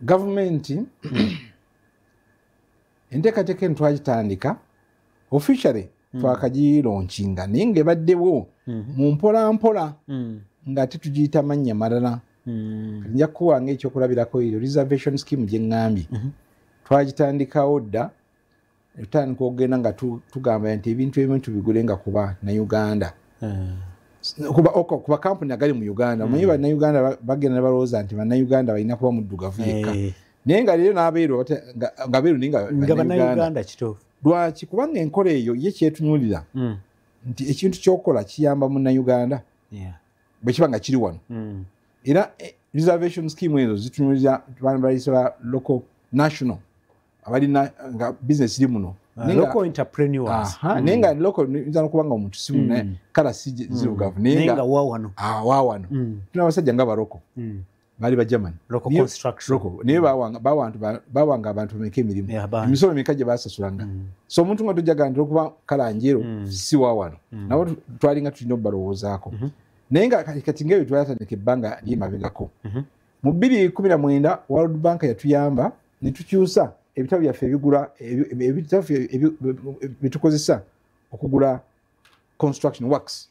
gavumenti enteekateeka eno twagitandika officially twakagironkinga naye ng'ebaddewo mu mpolampola nga tetugiyita mannya malala nja kukuwanga ekyokulabirako eryo reservation scheme gye ŋŋambye twagitandikawo dda tutandika okugenda nga tugamba nti ebintu ebimu tubigule nga kuba Uganda kuba kampuni agali mu Uganda omanyi bannayuganda bagenda balowooza nti bannayuganda balina kuba muddugavu yekka naye nga leero n'abeeru nga beeru naye nga bannayuganda kituufu lwaki kubanga enkola eyo ye kyetunuulira nti ekintu ky'okola kiyamba munnayuganda bwe kiba nga kiri wano era reservation scheme ezo zitunuulira bana bayisa local national abalina nga business iri muno local entrepreneurs naye nga local nza nokubanga omuntu si muno kala si zirugavu naye nga waawano tuna abasajja nga baroko baali ba German naye bawanga abantu bameka emirimu emisolo emeka gye basasulanga so omuntu nga tojjaga nti okuba kala njeero si waawano nabo twalinga tulina obalowoozaako naye nga kati ngaebyo twatandika ebbanga lyemabegako mu 2019 World Bank yatuyamba ne tukyusa ebitabo byaffe ebigula ebitabo bitukozesa okugula construction works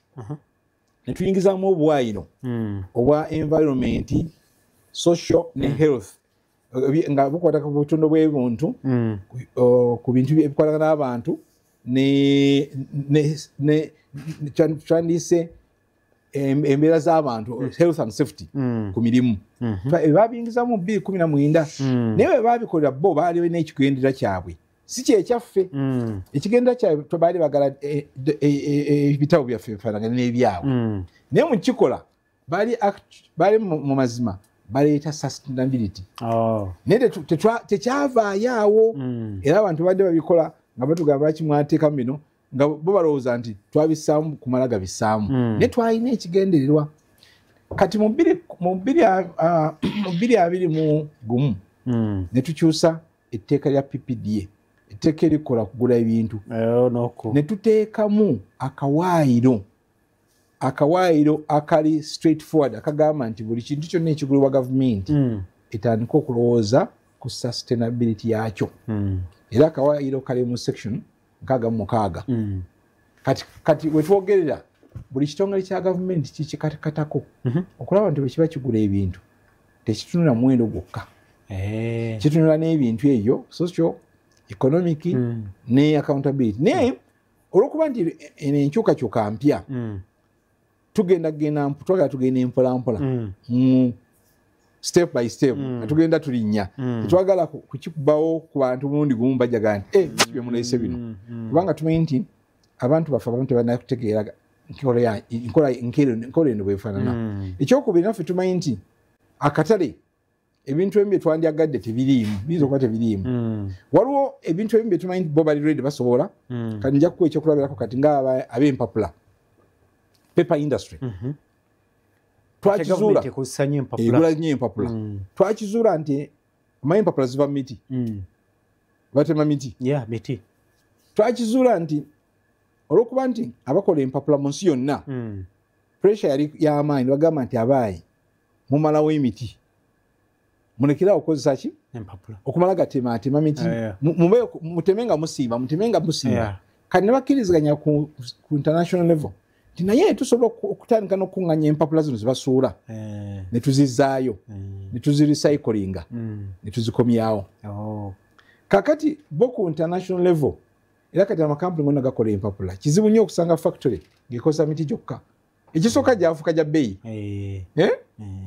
ne tuyingizaamu obwayiro obwa environment social ne health nga bukwata ku butondo bw'ebintu ku bintu ebikwatagana n'abantu ne twandise embeera z'abantu health and safety ku mirimu babingizamu 2019 naye babikolera bo baali n'ekigendera kyabwe si kyekyaffe ekigendera kyabwe baali bagala ebitabo byaffe bifaanagane n'ebyabwe naye mu kikola baali mu mazima baleeta sustainability naye tekyavaayo awo era abantu badde babikola nga batugamba lwaki mwateekamu bino nga bo balowooza nti twabissaamu kumala gabissaamu naye twalina ekigendererwa kati mu 2021 ne tukyusa etteeka lya PPDA etteeka erikola kugula ebintu ne tuteekamu akawaayiro akali straightforward akagamba nti buli kintu kyonna ekigulibwa gavumenti etandika okulowooza ku sustainability yaakyo era akawaayiro kali mu section 66 kati wetwogerera buli kitongole kya gavumenti kikikatakatako okulaba nti bwe kiba kigula ebintu tekitunula muwendo gwokka kitunula n'ebintu ebyo social economic ne accountability naye olwokuba nti enkyukakyuka mpya twagala tugenda empolampola step by step tugenda tulinnya twagala kukikubawo ku bantu mulundi gumu bajaga nti bye muleese bino kubanga tumanyi nti abantu baffe abamu tebanakutegeera enkola eno bwefaanana ekyokubiri naffe tumanyi nti akatale ebintu ebimu byetwandyagadde tebiriimu biyinza okuba tebiriimu waliwo ebintu ebimu byetumanyi nti bo bali ready basobola kati nja kukuwa ekyokulabirako kati nga ab'empapula paper industry twakizuula nnyo empapula twakizuula nti omanyi empapula ziva mu miti batema miti twakizuula nti olwokuba nti abakola empapula mu nsi yonna pressure yali y'amaanyi bagamba nti abaayi mumalawo emiti mulekerawo okukozesa ki okumala gatematema miti mutemenga musiiba kati ne bakkiriziganya ku international level nti naye tusobola okutandika n'okuŋŋanya empapula zino zibasuula ne tuzizaayo ne tuzirecyclinga ne tuzikomyawo kakati bo ku international level era kati amakampuni gonna gakola empapula kizibu nnyo okusanga factory ng'ekozesa miti gyokka ekisooka gyafuuka gya bbeeyi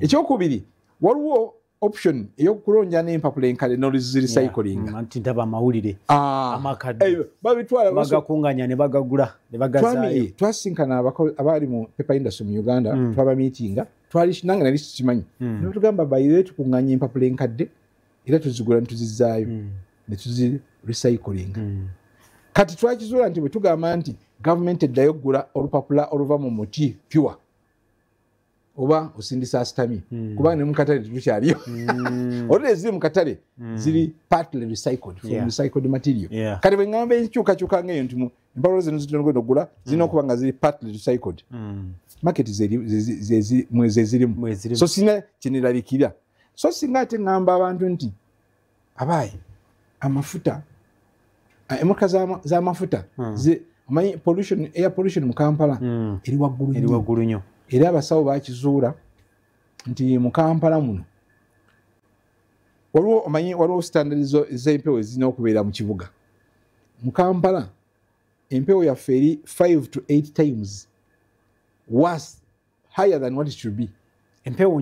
ekyokubiri waliwo option eyokulonja n'empapula enkale n'ozirecyclinga nti ndaba amawulire amakadde bagakunganya ne bagagula ne bagazaayo twasinkana abaali mu paper industry mu Uganda twaba meetinga nange nali sikimanyi ne batugamba bayire tukunganya empapula enkadde era tuzigula ne tuzizaayo ne tuzirecyclinga kati twakizuula nti bwe tugamba nti gavumenti eddayo okugula olupapula oluva mu muti pure oba osindisa asitami kubanga ne mukatale tetukyaliyo olwo eziri mu katale ziri partly recycled from recycled material kati bwe ngamba enkyukakyuka ng'eyo nti empapula zino zitongenda okugula zirina okuba nga ziri partly recycled market zezirimu so sina kyenirabikira so singa ate ngamba abantu nti abaayi amafuta emotoka z'amafuta omanyi air pollution mu Kampala eri waggulu nnyo era abasawo bakizuula nti mu Kampala muno waliwo standards z'empewo ezirina okubeera mu kibuga mu Kampala empewo yaffe eri 5 to 8 times worse higher than what it should be empewo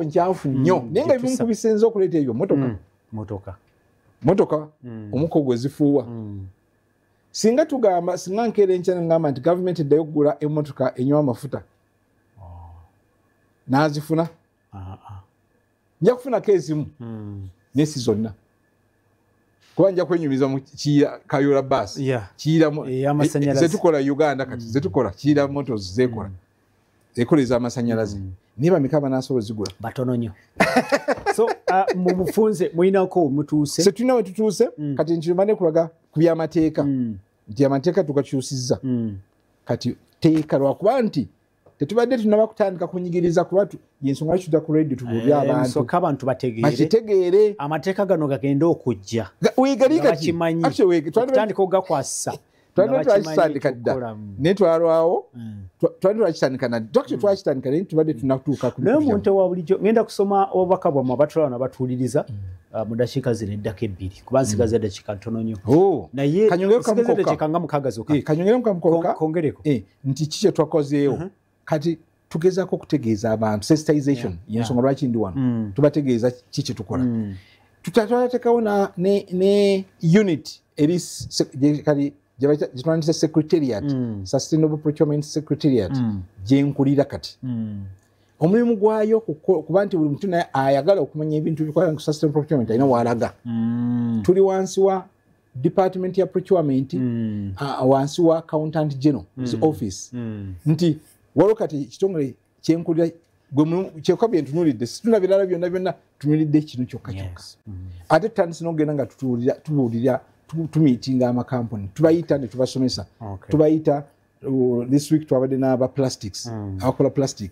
nkyafu nnyo naye nga ebimu kubisenza okuleeta ebyo motoka omuko gwe zifuuwa singa nkeera enkya ngamba nti gavumenti eddayo okugula emmotoka enywa amafuta n'azifuna nja kufunako ezimu n'esi zonna kuba nja kwenyumiza mu kayola bus zetukola Uganda kati zetukola kiira motors zekola ez'amasanyalaze naye bameka banaasobola zigula batono nnyo so mu bufunze mulinako mutuuse setulina we tutuuse kati nkirimane kulaga ku byamateeka nti amateeka tugakyusizza kati teeka lwakuba nti tetubadde tunaba kutandika kunyigiriza kuba yensonga lwaki tudda ku radio tubuulire abantu bakitegeere amateeka gano gagenda okujja weegali tutandika okugakwasa twakitandika dda naye twalwawo twakitandika nadde twakitandika naye tubadde tunatuuka naye omuntu wa bulijjo ngenda kusoma obubaka bwammwe abatulaba nabatuwuliriza mu dakiika zino eddako ebbiri kuba nsigaza eddakiika ntono nnyo naye nsigaza eddakiika nga mukaaga zokka kanyongeremu kamukoka kongereko nti ki kye twakozeewo kati tugezaako okutegeeza abantu sensitization yensonga lwaki ndi wano tubategeeza ki kye tukola twalateekawo ne unit eri kati gyetwandise secretariat sustainable procurement secretariat gyenkulira kati omulimu gwayo kuba nti buli muntu naye ayagala okumanya ebintu bikwata ku sustainable procurement alina waalaga tuli wansi wa department ya procurement wansi wa accountant general office nti waliwo kati ekitongole kyenkulira gwe kyekka bye ntunulidde situna birala byonna tunulidde kino kyokka kyokka ate tutandise n'okugenda nga tubuulira tumiitinga amakampuni tubayita ne tubasomesa tubayita this week twabadde n'aba plastics abakola plastic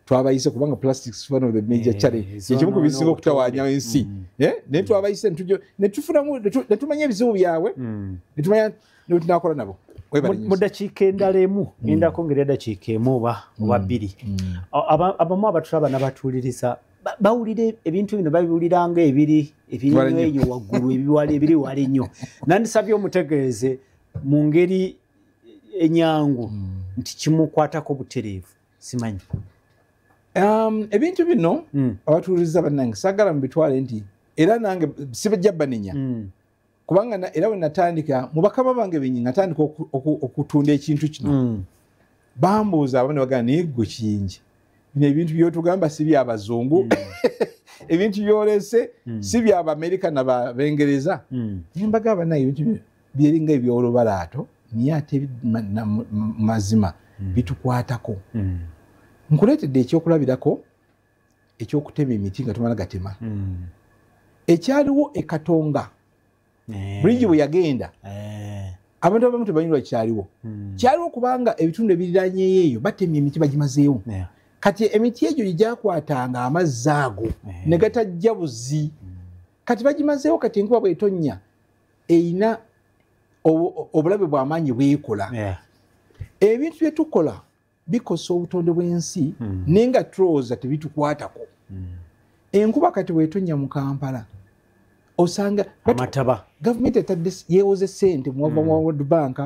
twabayise kubanga plastics one of the major challenge ekimu ku bisinga okutawaanya ensi naye twabayise ne tufunamu ne tumanya ebizibu byabwe ne tumanya ne tunakola nabo mu dakiika endala emu ngenda kwongera dakiika emu oba bbiri abamu abatulaba n'abatuuliriza bawulire ebintu bino babiwulira nga ebirinnyo eyo waggulu ebiwala ebiri wala ennyo nandisabye omutegeeze mu ngeri enyangu nti kimukwatako butereevu simanyi ebintu bino abatuuliriza bannange saagala mubitwale nti era nange sibajja banenya kubanga era we natandika mu bakama bange benyi natandika okutunda ekintu kino bambuuza abana bagamba naye ggwe kiyingi bino ebintu byotugamba si byabazungu ebintu byolese si byabaamerika nabengereza naye mbagamba naye ebintu byeringa ebyolubalaato niye ate mazima bitukwatako nkuleetedde ekyokulabirako ekyokutema emiti nga tumala gatema ekyaliwo ekatonga bulijjo bwe yagenda abantu abamu tebanyulwa kyaliwo kubanga ebitundu ebiriranye eyo batemye emiti bagimazeewo kati emiti egyo gyakwatanga amazzi ago ne gatajja buzi kati bagimazeewo kati enkuba bw'etonnya eyina obulabe bw'amaanyi bw'ekola ebintu bye tukola bikosa obutonde bw'ensi naye nga tulowooza tebitukwatako enkuba kati bw'etonnya mu Kampala osanga amataba gavumenti etadde yeewoze ssente muwava mu World Bank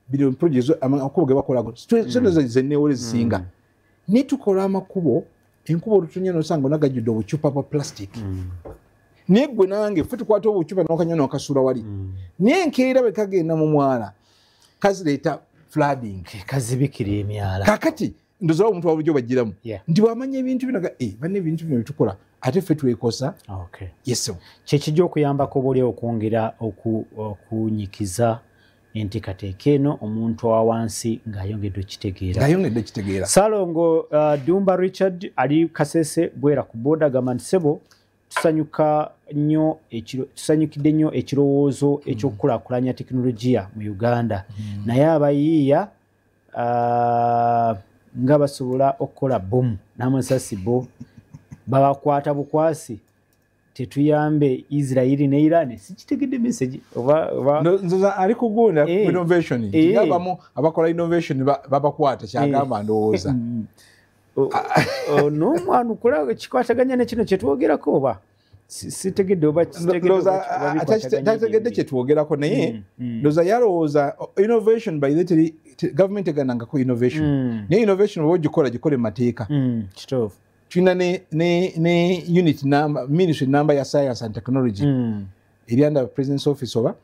billion projects amakubo ge bakolago zenneewole zisinga naye tukola amakubo enkuba olutonya nosanga onagajjudde obucupa bwa plastic naye ggwe nange ffe tukwata obucupa n'okanywa n'okasuula wali naye enkeera bwe kagenda mu mwala kazireeta flooding kazibikira emyala kakati ndozawo omuntu wabulijjo bajjiramu nti bwamanya ebintu bino banne ebintu bino bitukola ate ffe twekosa yeso kyekijja okuyambako obaolyawo okwongera okunyikiza enteekateeka eno omuntu owa wansi ng'ayongedde okitegeera Salongo Dumba Richard ali Kasese Bwera ku booda agamba nti ssebo tusanyukidde nnyo ekirowoozo ekyokukulaakulanya tekinologiya mu Uganda naye abayiiya nga basobola okukola bomu n'amasasi bo babakwata bukwasi tetuyambe Israeli ne Iran sikitegedde message nzoza ali kugunda innovation yabamu abakola innovation babakwata kyagamba ndowooza n'omwana okola kikwataganya nekino kyetwogerako oba sitegedde oba tategedde kyetwogerako naye ndowooza yalowooza innovation by the government eganangako innovation naye innovation oba ogikola gikole mu mateeka kituufu tulina ne unit number ministry number ya science and technology eri under president's office oba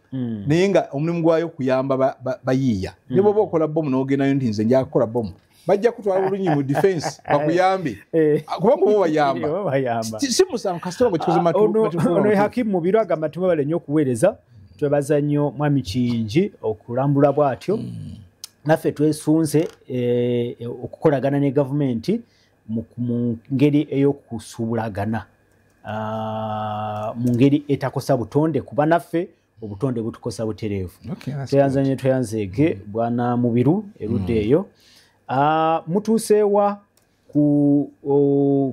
naye nga omulimu gwayo kuyamba bayiiya ne bwoba okola bomu n'ogendayo nti nze nja kukola bomu bajja kutwala olunyi mu defense bakuyambe kubanga bo bayamba si musango kasitolo ngo kikoze ono hakimu mu biro agamba tumabale nnyo okuweereza twebaza nnyo mwami Kiyingi okulambula bw'atyo naffe twesunze okukolagana ne gavumenti mu ngeri ey'okusuubulagana mu ngeri etakosa butonde kuba naffe obutonde butukosa butereevu tweyanzanye tweyanzeege bwana Mubiru erudde eyo mutuuseewa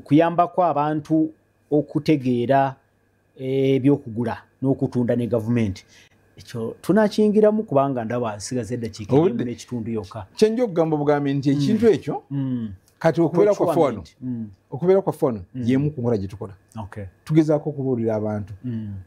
kuyambako abantu okutegeera ebyokugula n'okutunda ne gavumenti ekyo tunakiyingiramu kubanga ndaba nsigaze eddakiika n'ekitundu yokka kyenja okugamba bugambe nti ekintu ekyo kati okubeera kwa fono yemu ku nkola gye tukola tugezaako okubuulira abantu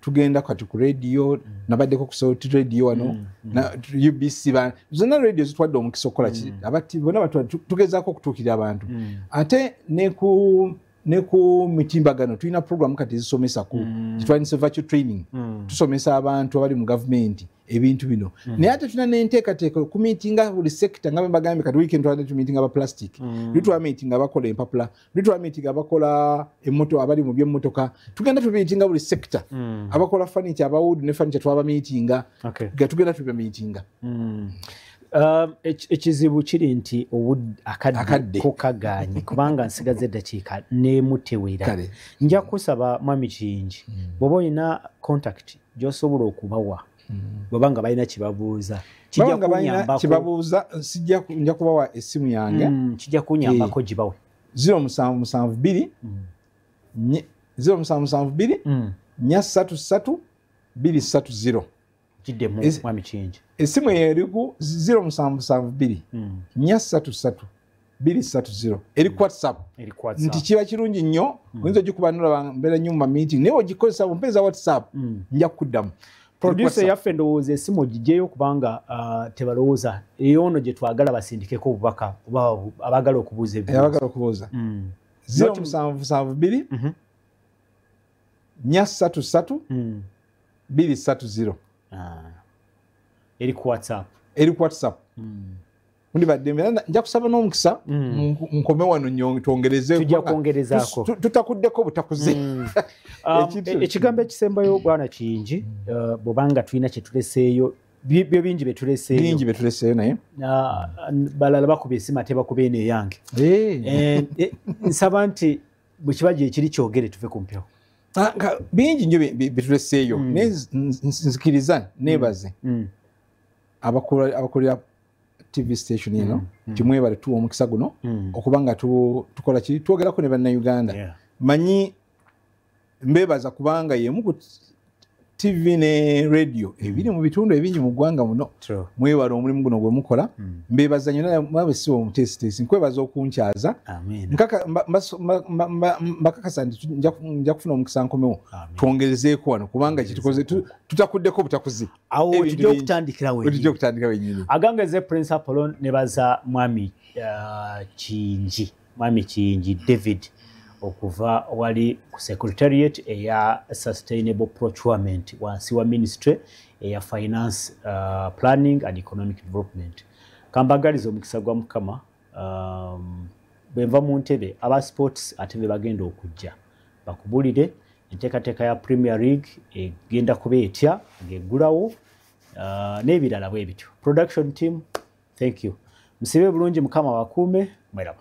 tugenda kati ku radio nabaddeko ku Sauti radio wano na UBC zonna radio zitwadde omukisa okukola abati bonna tugezaako okutuukirira abantu ate ne ku mitimbagano tulina program kati zisomesa ku kitwanise virtual training tusomesa abantu abali mu gavumenti ebintu bino naye ate tulina n'enteekateeka ku miitinga buli sekita nga bembagambye kati weekend twalina tumiitinga aba plastic litwa miitinga abakola empapula litwa miitinga abakola emmoto abali mu byemmotoka tugenda tumiitinga buli sekita abakola furniture abawood ne furniture twaba miitinga tugenda tuba miitinga ekizibu kiri nti akadde kokaganye kubanga nsigaze eddakiika n'emu tewera. Nja kusaba Mwami Kiyingi bw'oba olina contact gy'osobola okubawa bw'obanga balina kibabuuza kibabuuza nja kubawa essimu yange kijja kunyambako gibawe 0772 433 kiddemu Mwami Kiyingi. Essimu eriku 0772 433 230 eri WhatsApp. Nti kiba kirungi nnyo oyinza ogikuba nolaba mbeera nnyo mu meeting naye ogikozesa mpeeza WhatsApp nja kukuddamu. Producer yaffe ndowooza essimu ogigyeyo kubanga tebalowooza eyo ono gye twagala basindikeko obubaka oba abaagala okubuuza abagala okubuuza 0772 433 230 eri ku WhatsApp. Ndi badde nja kusaba n'omukisa nkome wano twongereze tujja kwongerezaako tutakuddeko butakuze. Ekigambo ekisembayo Bwana Kiyingi bw'obanga tulina kye tuleseeyo byo bingi betuleseeyo naye balala bakuba esimu ate bakuba eno eyange. Nsaba nti bwe kiba gye kiri kyogere tuve ku mpewo. Bingi nnyo betuleseeyo naye nzikiriza neebaze abakolera TV station eno kimwebale tuwa omukisa guno okubanga tukola kiri twogerako ne bannayuganda. Manyi mbebaza kubanga yemu ku TV ne radio ebiri mu bitundu ebingi mu ggwanga muno mwebale omulimu guno gwe mukola. Mbebaza nnyo mwabe si omutesitesi nkwebaza okunkyaza mbakakasa nti nja kufuna omukisa nkomewo twongerezeeko wano kubanga kitukoze tutakuddeko butakuzi awo tujja okutandikirawo wennyini. Agangeze Prince Apollo nebaza Mwami Kiyingi David okuva wali ku secretariat eya sustainable procurement wansi wa ministry eya finance planning and economic development. Kambagaliza omukisa gwa Mukama bwenva mu ntebe aba sports ate be bagenda okujja bakubulire enteekateeka ya Premier League egenda kuba etya ng'eggulawo n'ebirala bwe bityo. Production team, thank you. Musibe bulungi Mukama wakuume mweraba.